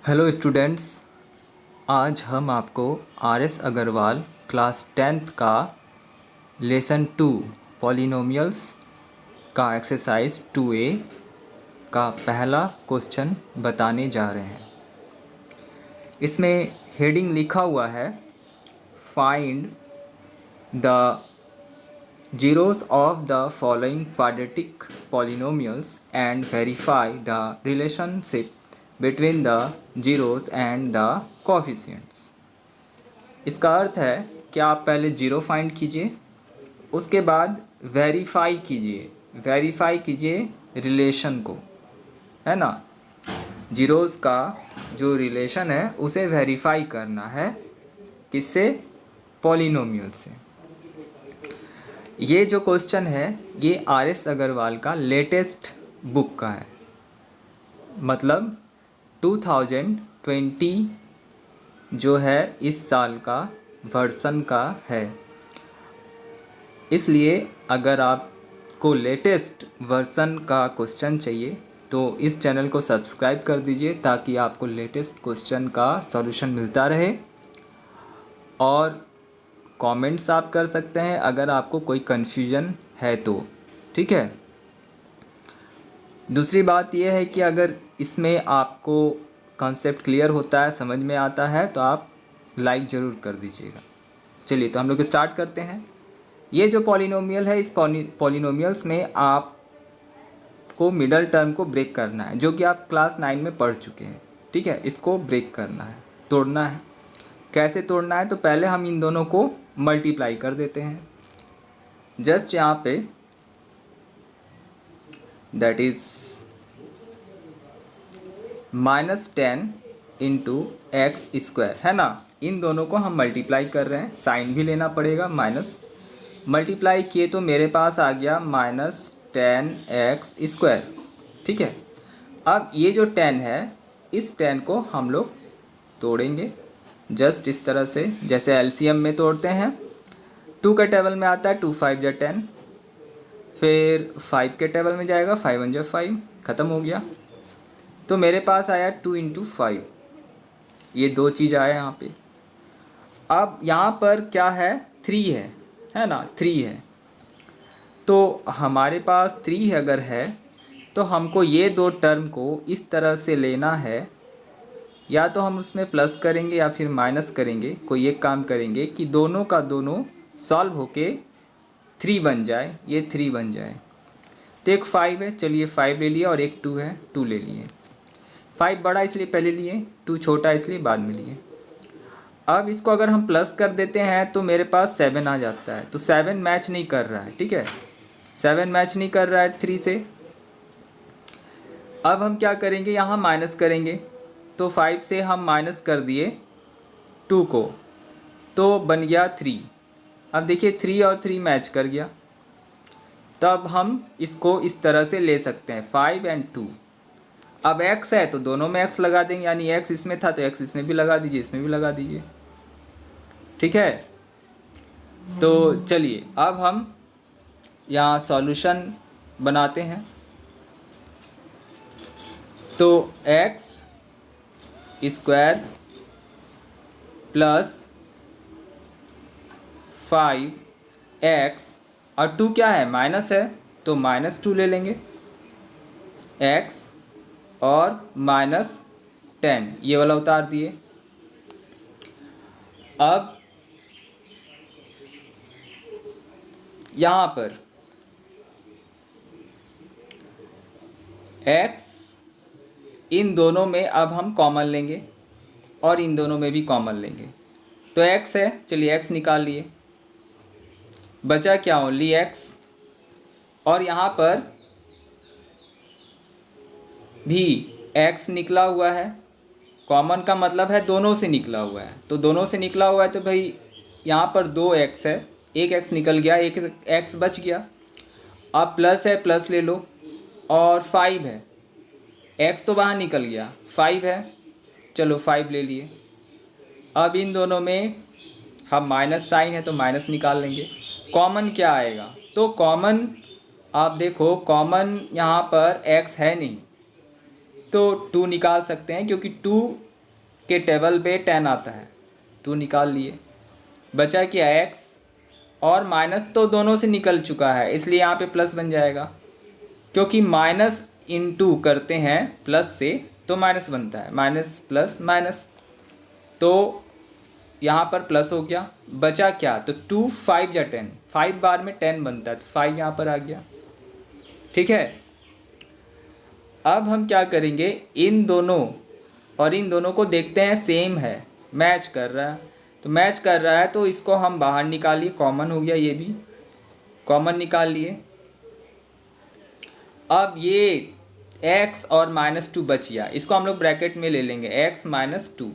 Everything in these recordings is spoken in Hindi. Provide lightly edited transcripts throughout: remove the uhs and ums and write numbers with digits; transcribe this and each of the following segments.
हेलो स्टूडेंट्स, आज हम आपको आर.एस. अग्रवाल क्लास 10th का लेसन 2 पॉलिनोमियल्स का एक्सरसाइज 2A का पहला क्वेश्चन बताने जा रहे हैं। इसमें हेडिंग लिखा हुआ है find the zeros of the following quadratic polynomials and verify the relationship between the zeros and the coefficients। इसका अर्थ है कि आप पहले जीरो फाइंड कीजिए, उसके बाद वेरीफाई कीजिए रिलेशन को, है ना। जीरोस का जो रिलेशन है उसे वेरीफाई करना है, किससे? पॉलिनोमियल से। ये जो क्वेश्चन है ये आर.एस. अग्रवाल का लेटेस्ट बुक का है, मतलब 2020 जो है इस साल का वर्सन का है। इसलिए अगर आपको लेटेस्ट वर्सन का क्वेश्चन चाहिए तो इस चैनल को सब्सक्राइब कर दीजिए ताकि आपको लेटेस्ट क्वेश्चन का सॉल्यूशन मिलता रहे। और कमेंट्स आप कर सकते हैं अगर आपको कोई कन्फ्यूजन है तो, ठीक है। दूसरी बात यह है कि अगर इसमें आपको कॉन्सेप्ट क्लियर होता है, समझ में आता है, तो आप लाइक ज़रूर कर दीजिएगा। चलिए तो हम लोग स्टार्ट करते हैं। ये जो पॉलिनोमियल है, इस पॉलिनोमियल्स में आपको मिडल टर्म को ब्रेक करना है, जो कि आप क्लास 9 में पढ़ चुके हैं, ठीक है। इसको ब्रेक करना है, तोड़ना है। कैसे तोड़ना है? तो पहले हम इन दोनों को मल्टीप्लाई कर देते हैं। जस्ट यहाँ पे that is -10 into x square, है ना। इन दोनों को हम मल्टीप्लाई कर रहे हैं, साइन भी लेना पड़ेगा, माइनस। मल्टीप्लाई किए तो मेरे पास आ गया -10x², ठीक है। अब ये जो 10 है, इस 10 को हम लोग तोड़ेंगे जस्ट इस तरह से, जैसे एलसीएम में तोड़ते हैं। 2 के टेबल में आता है 2 5 जा 10, फिर 5 के टेबल में जाएगा 5 1 जा 5, ख़त्म हो गया। तो मेरे पास आया 2 इंटू 5, ये दो चीज़ आया यहाँ पे। अब यहाँ पर क्या है? 3 है ना, 3 है। तो हमारे पास 3 अगर है तो हमको ये दो टर्म को इस तरह से लेना है, या तो हम उसमें प्लस करेंगे या फिर माइनस करेंगे। कोई एक काम करेंगे कि दोनों का दोनों सॉल्व होके 3 बन जाए, ये 3 बन जाए। तो एक 5 है, चलिए 5 ले लिया, और एक 2 है, 2 ले लिए। 5 बड़ा इसलिए पहले लिए, 2 छोटा इसलिए बाद में लिए। अब इसको अगर हम प्लस कर देते हैं तो मेरे पास 7 आ जाता है। तो 7 मैच नहीं कर रहा है, ठीक है, 7 मैच नहीं कर रहा है 3 से। अब हम क्या करेंगे? यहाँ माइनस करेंगे। तो 5 से हम माइनस कर दिए 2 को, तो बन गया 3। अब देखिए 3 और 3 मैच कर गया। तब हम इसको इस तरह से ले सकते हैं, 5 और 2। अब x है तो दोनों में x लगा देंगे, यानी x इसमें था तो x इसमें भी लगा दीजिए, इसमें भी लगा दीजिए, ठीक है। तो चलिए अब हम यहाँ सॉल्यूशन बनाते हैं। तो x स्क्वायर प्लस 5x और 2 क्या है? माइनस है, तो -2 ले लेंगे, x और -10 ये वाला उतार दिए। अब यहाँ पर x इन दोनों में अब हम कॉमन लेंगे और इन दोनों में भी कॉमन लेंगे। तो x है, चलिए x निकाल लिए, बचा क्या? Only x। और यहाँ पर भी x निकला हुआ है, कॉमन का मतलब है दोनों से निकला हुआ है। तो दोनों से निकला हुआ है तो भाई यहाँ पर 2x है, एक x निकल गया, एक x बच गया। अब प्लस है, प्लस ले लो, और 5 है, x तो बाहर निकल गया, 5 है, चलो 5 ले लिए। अब इन दोनों में हम माइनस साइन है तो माइनस निकाल लेंगे। कॉमन क्या आएगा? तो कॉमन आप देखो, कॉमन यहाँ पर x है नहीं, तो 2 निकाल सकते हैं, क्योंकि 2 के टेबल पे 10 आता है, 2 निकाल लिए। बचा क्या x, और माइनस तो दोनों से निकल चुका है इसलिए यहाँ पे प्लस बन जाएगा, क्योंकि माइनस इंटू करते हैं प्लस से तो माइनस बनता है, माइनस प्लस माइनस, तो यहाँ पर प्लस हो गया। बचा क्या, तो 2 5 या 10, 5 बार में 10 बनता है तो 5 यहाँ पर आ गया। ठीक है, अब हम क्या करेंगे, इन दोनों और इन दोनों को देखते हैं सेम है, मैच कर रहा है, तो मैच कर रहा है तो इसको हम बाहर निकालिए, कॉमन हो गया, ये भी कॉमन निकाल लिए। अब ये x और -2 बच गया, इसको हम लोग ब्रैकेट में ले लेंगे, x -2।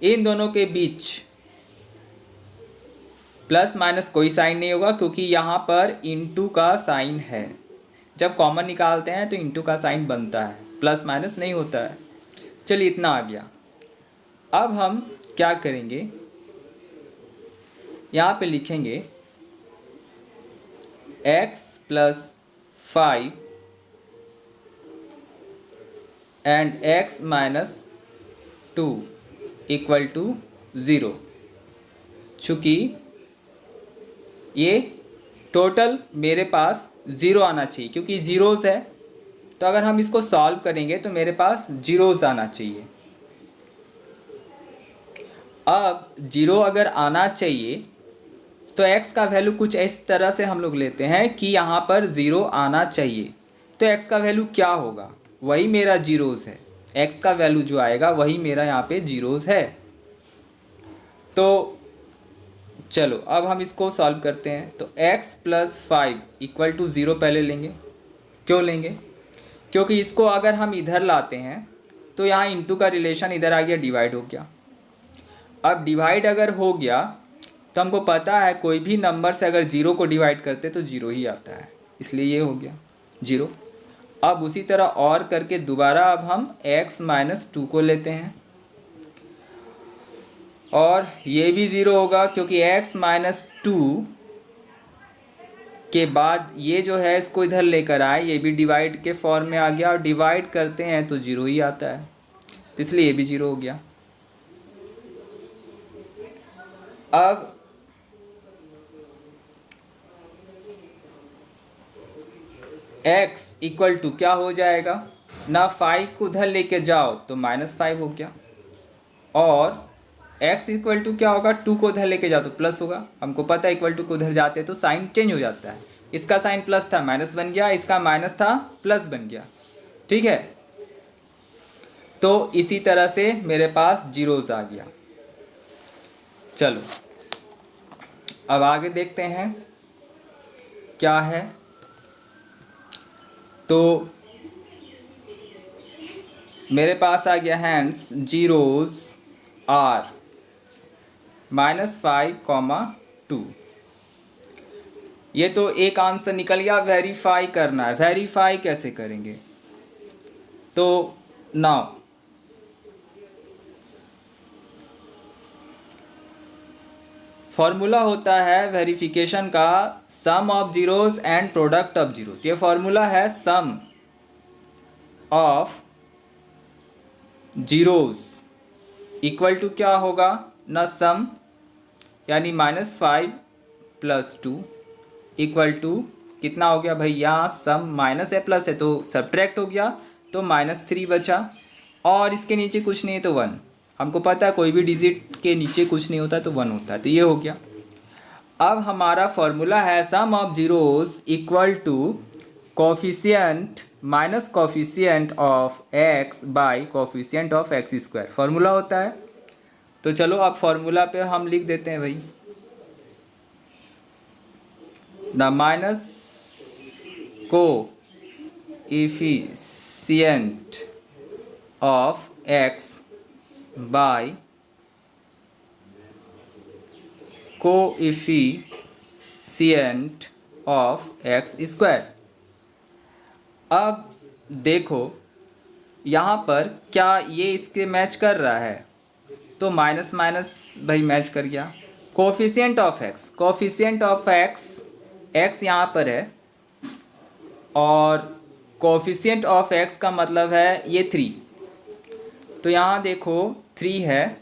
इन दोनों के बीच प्लस माइनस कोई साइन नहीं होगा क्योंकि यहाँ पर इंटू का साइन है। जब कॉमन निकालते हैं तो इंटू का साइन बनता है, प्लस माइनस नहीं होता है। चलिए इतना आ गया। अब हम क्या करेंगे, यहाँ पे लिखेंगे x + 5 एंड x - 2 = 0। चूँकि ये टोटल मेरे पास 0 आना चाहिए, क्योंकि ज़ीरोज़ है, तो अगर हम इसको सॉल्व करेंगे तो मेरे पास ज़ीरोज़ आना चाहिए। अब 0 अगर आना चाहिए तो x का वैल्यू कुछ इस तरह से हम लोग लेते हैं कि यहाँ पर 0 आना चाहिए, तो x का वैल्यू क्या होगा, वही मेरा ज़ीरोज़ है। x का वैल्यू जो आएगा वही मेरा यहाँ पे ज़ीरोज़ है। तो चलो अब हम इसको सॉल्व करते हैं। तो x + 5 = 0 पहले लेंगे। क्यों लेंगे, क्योंकि इसको अगर हम इधर लाते हैं तो यहाँ इंटू का रिलेशन इधर आ गया, डिवाइड हो गया। अब डिवाइड अगर हो गया तो हमको पता है कोई भी नंबर से अगर 0 को डिवाइड करते तो 0 ही आता है, इसलिए ये हो गया 0। अब उसी तरह और करके दोबारा अब हम x - 2 को लेते हैं और ये भी 0 होगा, क्योंकि x - 2 के बाद ये जो है इसको इधर लेकर आए, ये भी डिवाइड के फॉर्म में आ गया, और डिवाइड करते हैं तो 0 ही आता है, तो इसलिए ये भी 0 हो गया। अब x = क्या हो जाएगा ना, 5 को उधर लेके जाओ तो -5 हो गया, और x = क्या होगा, 2 को उधर लेके जाओ तो प्लस होगा। हमको पता है इक्वल टू को उधर जाते हैं तो साइन चेंज हो जाता है, इसका साइन प्लस था माइनस बन गया, इसका माइनस था प्लस बन गया। ठीक है, तो इसी तरह से मेरे पास जीरोज आ गया। चलो अब आगे देखते हैं क्या है। तो मेरे पास आ गया हैंड्स जीरोज आर -5, 2। ये तो एक आंसर निकल गया। वेरीफाई करना है, वेरीफाई कैसे करेंगे, तो नाउ फॉर्मूला होता है वेरिफिकेशन का sum of zeros and product of zeros. ये फॉर्मूला है sum of zeros equal to क्या होगा ना, सम यानी -5 + 2 इक्वल टू कितना हो गया भाई, यहाँ सम माइनस है प्लस है तो सब्ट्रैक्ट हो गया तो -3 बचा, और इसके नीचे कुछ नहीं है तो 1। हमको पता है कोई भी डिजिट के नीचे कुछ नहीं होता तो 1 होता है, तो ये हो गया। अब हमारा फॉर्मूला है sum of zeros equal to coefficient minus coefficient of x by coefficient of x² formula होता है। तो चलो अब फॉर्मूला पे हम लिख देते हैं भाई ना, minus coefficient of x by coefficient of x²। अब देखो यहाँ पर क्या ये इसके मैच कर रहा है, तो माइनस माइनस भाई मैच कर गया। Coefficient of x, coefficient of x यहाँ पर है, और कोफिशिएंट ऑफ x का मतलब है ये 3। तो यहाँ देखो 3 है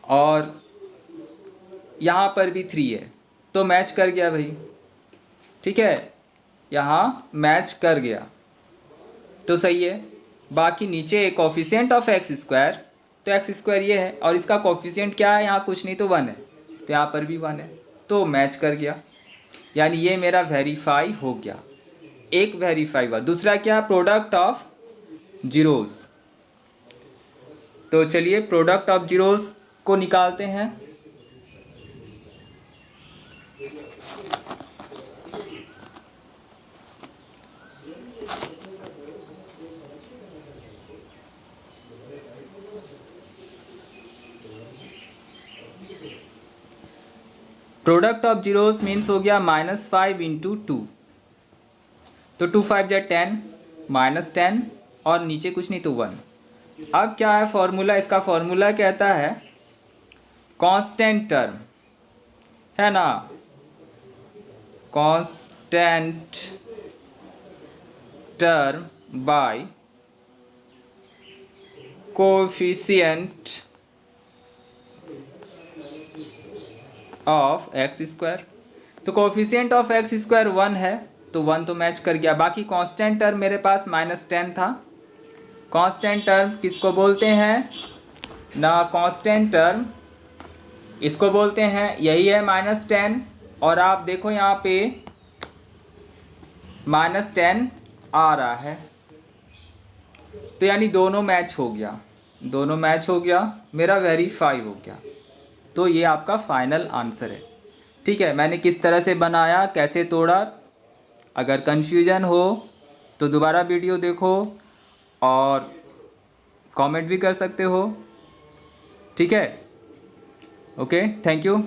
और यहाँ पर भी 3 है, तो मैच कर गया भाई, ठीक है, यहाँ मैच कर गया तो सही है। बाकी नीचे कोफिशिएंट ऑफ एक्स स्क्वायर, तो एक्स स्क्वायर ये है और इसका कोफिशिएंट क्या है, यहाँ कुछ नहीं तो 1 है, तो यहाँ पर भी 1 है, तो मैच कर गया, यानी ये मेरा वेरीफाई हो गया, एक वेरीफाई हुआ। दूसरा क्या, प्रोडक्ट ऑफ जीरोस, तो चलिए प्रोडक्ट ऑफ जीरोस को निकालते हैं। प्रोडक्ट ऑफ जीरोस मीन्स हो गया -5 इंटू 2, तो 2 5 जा 10, -10 और नीचे कुछ नहीं तो 1। अब क्या है फॉर्मूला, इसका फॉर्मूला कहता है कांस्टेंट टर्म, है ना, constant term by coefficient of x square, तो कोएफिशिएंट ऑफ एक्स स्क्वायर 1 है, तो 1 तो मैच कर गया। बाकी कांस्टेंट टर्म मेरे पास -10 था, कांस्टेंट टर्म किसको बोलते हैं ना, कांस्टेंट टर्म इसको बोलते हैं, यही है -10, और आप देखो यहाँ पे -10 आ रहा है, तो यानी दोनों मैच हो गया, दोनों मैच हो गया, मेरा वेरीफाई हो गया, तो ये आपका फाइनल आंसर है। ठीक है, मैंने किस तरह से बनाया, कैसे तोड़ा, अगर कन्फ्यूजन हो तो दोबारा वीडियो देखो और कमेंट भी कर सकते हो। ठीक है, ओके, थैंक यू।